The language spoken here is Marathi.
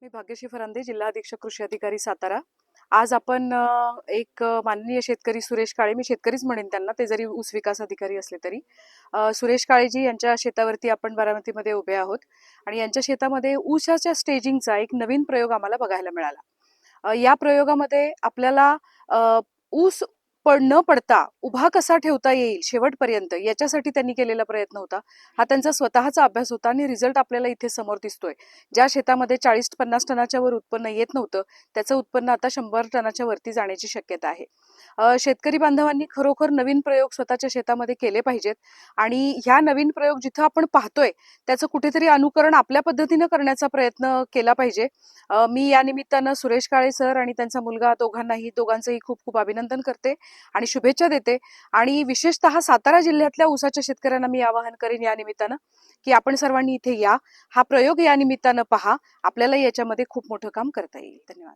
मी भाग्यश्री फरांदे, जिल्हा अधीक्षक कृषी अधिकारी सातारा। आज आपण एक माननीय शेतकरी सुरेश काळे, मी शेतकरीच म्हणेन त्यांना, ते जरी ऊस विकास अधिकारी असले तरी, सुरेश काळेजी यांच्या शेतावरती आपण बारामतीमध्ये उभे आहोत आणि यांच्या शेतामध्ये ऊसाच्या स्टेजिंगचा एक नवीन प्रयोग आम्हाला बघायला मिळाला। या प्रयोगामध्ये आपल्याला ऊस न पडता उभा कसा ठेवता येईल शेवटपर्यंत याच्यासाठी त्यांनी केलेला प्रयत्न होता। हा त्यांचा स्वतःचा अभ्यास होता आणि रिझल्ट आपल्याला इथे समोर दिसतोय। ज्या शेतामध्ये 40-50 टनाच्या वर उत्पन्न येत नव्हतं त्याचं उत्पन्न आता 100 टनाच्या वरती जाण्याची शक्यता आहे। शेतकरी बांधवांनी खरोखर नवीन प्रयोग स्वतःच्या शेतामध्ये केले पाहिजेत आणि ह्या नवीन प्रयोग जिथं आपण पाहतोय त्याचं कुठेतरी अनुकरण आपल्या पद्धतीनं करण्याचा प्रयत्न केला पाहिजे। मी या निमित्तानं सुरेश काळे सर आणि त्यांचा मुलगा दोघांचंही खूप खूप अभिनंदन करते आणि शुभेच्छा देते। आणि विशेषतः सातारा जिल्ह्यातल्या ऊसाच्या शेतकऱ्यांना मी आवाहन करेन या निमित्तानं की आपण सर्वांनी इथे या, हा प्रयोग या निमित्तानं पहा, आपल्याला याच्यामध्ये खूप मोठं काम करता येईल। धन्यवाद।